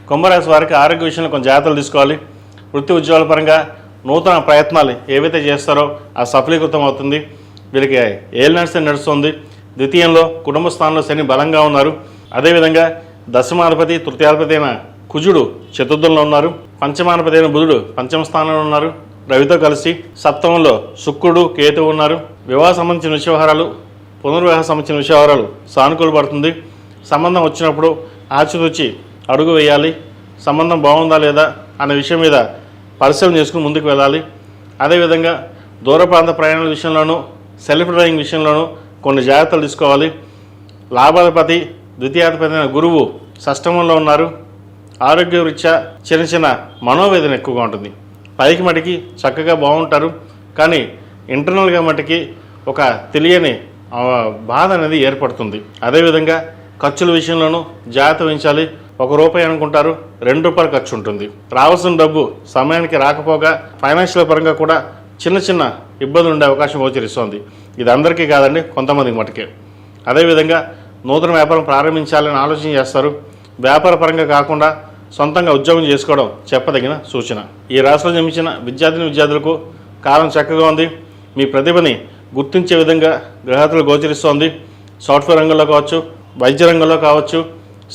కుంభరాశి వారికి ఆరోగ్య విషయంలో కొంచెం జాగ్రత్తలు తీసుకోవాలి. వృత్తి ఉద్యోగాల పరంగా నూతన ప్రయత్నాలు ఏవైతే చేస్తారో అది సఫలీకృతం అవుతుంది. వీరికి ఏలినాటి నడుస్తుంది. ద్వితీయంలో కుటుంబ స్థానంలో శని బలంగా ఉన్నారు. అదేవిధంగా దశమాధిపతి తృతీయాధిపతి అయిన కుజుడు చతుర్థంలో ఉన్నారు. పంచమాధిపతి అయిన బుధుడు పంచమ స్థానంలో ఉన్నారు రవితో కలిసి. సప్తమంలో శుక్రుడు కేతువు ఉన్నారు. వివాహ సంబంధించిన విషయవహారాలు, పునర్వివాహ సంబంధించిన విషయవహారాలు సానుకూల పడుతుంది. సంబంధం వచ్చినప్పుడు ఆచితూచి అడుగు వేయాలి. సంబంధం బాగుందా లేదా అనే విషయం మీద పరిశీలన చేసుకుని ముందుకు వెళ్ళాలి. అదేవిధంగా దూర ప్రాంత ప్రయాణాల విషయంలోనూ, సెల్ఫ్ డ్రైవింగ్ విషయంలోనూ కొన్ని జాగ్రత్తలు తీసుకోవాలి. లాభాధిపతి ద్వితీయాధిపతి అయిన గురువు షష్టమంలో ఉన్నారు. ఆరోగ్య రీత్యా చిన్న చిన్న మనోవేదన ఎక్కువగా ఉంటుంది. పైకి మటుకి చక్కగా బాగుంటారు, కానీ ఇంటర్నల్గా మటుకి ఒక తెలియని బాధ అనేది ఏర్పడుతుంది. అదేవిధంగా ఖర్చుల విషయంలోనూ జాగ్రత్త వహించాలి. ₹1 అనుకుంటారు, ₹2 ఖర్చు ఉంటుంది. రావాల్సిన డబ్బు సమయానికి రాకపోగా ఫైనాన్షియల్ పరంగా కూడా చిన్న చిన్న ఇబ్బందులు ఉండే అవకాశం గోచరిస్తోంది. ఇది అందరికీ కాదండి, కొంతమందికి మటుకే. అదేవిధంగా నూతన వ్యాపారం ప్రారంభించాలని ఆలోచన చేస్తారు. వ్యాపార పరంగా కాకుండా సొంతంగా ఉద్యోగం చేసుకోవడం చెప్పదగిన సూచన. ఈ రాశిలో జన్మించిన విద్యార్థులకు కాలం చక్కగా ఉంది. మీ ప్రతిభని గుర్తించే విధంగా గ్రహతులు గోచరిస్తోంది. సాఫ్ట్వేర్ రంగంలో కావచ్చు, వైద్య రంగంలో కావచ్చు,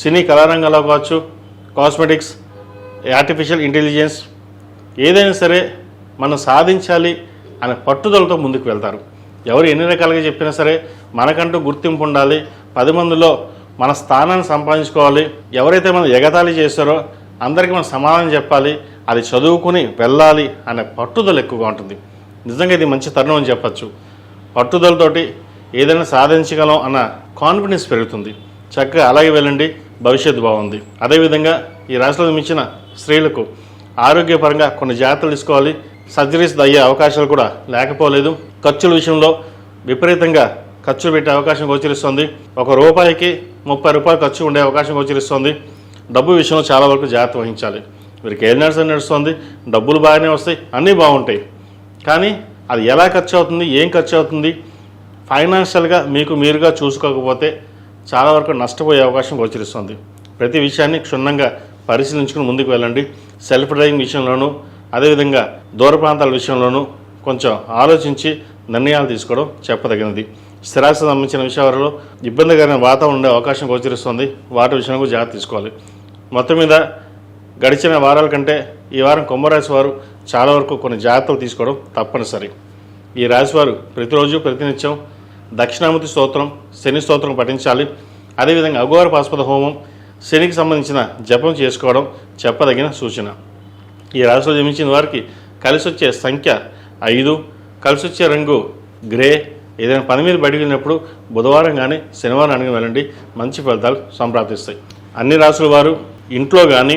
సినీ కళారంగంలో కావచ్చు, కాస్మెటిక్స్, ఆర్టిఫిషియల్ ఇంటెలిజెన్స్, ఏదైనా సరే మనం సాధించాలి అనే పట్టుదలతో ముందుకు వెళ్తారు. ఎవరు ఎన్ని రకాలుగా చెప్పినా సరే మనకంటూ గుర్తింపు ఉండాలి. 10 మందిలో మన స్థానాన్ని సంపాదించుకోవాలి. ఎవరైతే మనం ఎగతాళి చేస్తారో అందరికీ మనం సమాధానం చెప్పాలి. అది చదువుకుని వెళ్ళాలి అనే పట్టుదల ఎక్కువగా ఉంటుంది. నిజంగా ఇది మంచి తరుణం అని చెప్పచ్చు. పట్టుదలతోటి ఏదైనా సాధించగలం అన్న కాన్ఫిడెన్స్ పెరుగుతుంది. చక్కగా అలాగే వెళ్ళండి, భవిష్యత్తు బాగుంది. అదేవిధంగా ఈ రాశిలో జన్మించిన స్త్రీలకు ఆరోగ్యపరంగా కొన్ని జాగ్రత్తలు తీసుకోవాలి. సర్జరీస్ అయ్యే అవకాశాలు కూడా లేకపోలేదు. ఖర్చుల విషయంలో విపరీతంగా ఖర్చు పెట్టే అవకాశం గోచరిస్తుంది. ₹1కి ₹30 ఖర్చు ఉండే అవకాశం గోచరిస్తుంది. డబ్బు విషయంలో చాలా వరకు జాగ్రత్త వహించాలి. వీరికి ఏలినాటి నడుస్తుంది, డబ్బులు బాగానే వస్తాయి, అన్నీ బాగుంటాయి. కానీ అది ఎలా ఖర్చు అవుతుంది, ఏం ఖర్చు అవుతుంది, ఫైనాన్షియల్గా మీకు మీరుగా చూసుకోకపోతే చాలా వరకు నష్టపోయే అవకాశం గోచరిస్తుంది. ప్రతి విషయాన్ని క్షుణ్ణంగా పరిశీలించుకుని ముందుకు వెళ్ళండి. సెల్ఫ్ డ్రైవింగ్ విషయంలోనూ, అదేవిధంగా దూర ప్రాంతాల విషయంలోనూ కొంచెం ఆలోచించి నిర్ణయాలు తీసుకోవడం చెప్పదగినది. స్థిరాస్తి సంబంధించిన విషయాలలో ఇబ్బందికరమైన వాతావరణం ఉండే అవకాశం గోచరిస్తుంది. వాటి విషయంలో జాగ్రత్త తీసుకోవాలి. మొత్తం మీద గడిచిన వారాల కంటే ఈ వారం కుంభరాశి వారు చాలా వరకు కొన్ని జాగ్రత్తలు తీసుకోవడం తప్పనిసరి. ఈ రాశి వారు ప్రతిరోజు ప్రతినిత్యం దక్షిణామూర్తి స్తోత్రం, శని స్తోత్రం పఠించాలి. అదేవిధంగా అఘోర పాశుపత హోమం, శనికి సంబంధించిన జపం చేసుకోవడం చెప్పదగిన సూచన. ఈ రాశిలో జన్మించిన వారికి కలిసి వచ్చే సంఖ్య 5, కలిసి వచ్చే రంగు గ్రే. ఏదైనా పని మీద బయటకు వెళ్ళినప్పుడు బుధవారం కానీ శనివారం అడిగి వెళ్ళండి, మంచి ఫలితాలు సంప్రాప్తిస్తాయి. అన్ని రాశుల వారు ఇంట్లో కానీ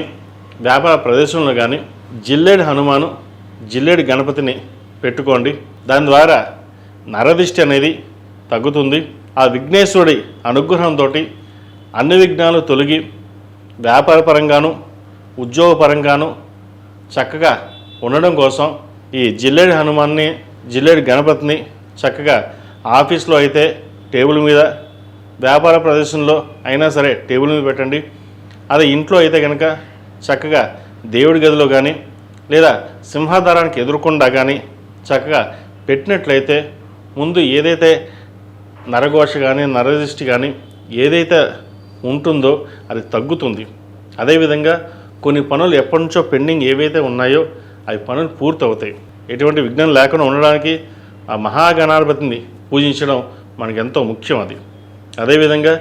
వ్యాపార ప్రదేశంలో కానీ జిల్లేడు హనుమాను, జిల్లేడు గణపతిని పెట్టుకోండి. దాని ద్వారా నరదిష్టి అనేది తగ్గుతుంది. ఆ విఘ్నేశ్వరుడి అనుగ్రహంతో అన్ని విఘ్నాలు తొలగి వ్యాపార పరంగాను ఉద్యోగపరంగాను చక్కగా ఉండడం కోసం ఈ జిల్లేడు హనుమాన్ని, జిల్లేడు గణపతిని చక్కగా ఆఫీస్లో అయితే టేబుల్ మీద, వ్యాపార ప్రదేశంలో అయినా సరే టేబుల్ మీద పెట్టండి. అదే ఇంట్లో అయితే కనుక చక్కగా దేవుడి గదిలో కానీ లేదా సింహాధారానికి ఎదురుకుండా కానీ చక్కగా పెట్టినట్లయితే ముందు ఏదైతే నరఘోష కానీ నరదృష్టి కానీ ఏదైతే ఉంటుందో అది తగ్గుతుంది. అదేవిధంగా కొన్ని పనులు ఎప్పటి నుంచో పెండింగ్ ఏవైతే ఉన్నాయో అవి పనులు పూర్తవుతాయి. ఎటువంటి విఘ్నం లేకుండా ఉండడానికి ఆ మహాగణాధిపతిని పూజించడం మనకు ఎంతో ముఖ్యం. అది అదేవిధంగా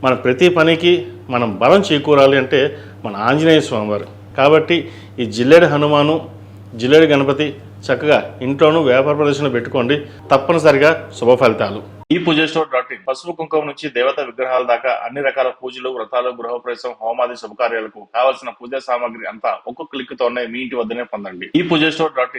మన ప్రతి పనికి మనం బలం చేకూరాలి అంటే మన ఆంజనేయ స్వామివారు. కాబట్టి ఈ జిల్లేడు హనుమాను, జిల్లేడు గణపతి చక్కగా ఇంట్లోనూ వ్యాపార ప్రదర్శనలో పెట్టుకోండి, తప్పనిసరిగా శుభ ఫలితాలు. ఈ పూజస్టోర్.in పసుపు కుంకుమ నుంచి దేవతా విగ్రహాల దాకా అన్ని రకాల పూజలు, వ్రతాలు, గృహప్రవేశం, హోమాది శుభకార్యాలకు కావలసిన పూజా సామాగ్రి అంతా ఒక్కొక్క క్లిక్ తోనే మీ ఇంటి వద్దనే పొందండి. ఈ పూజస్టోర్.in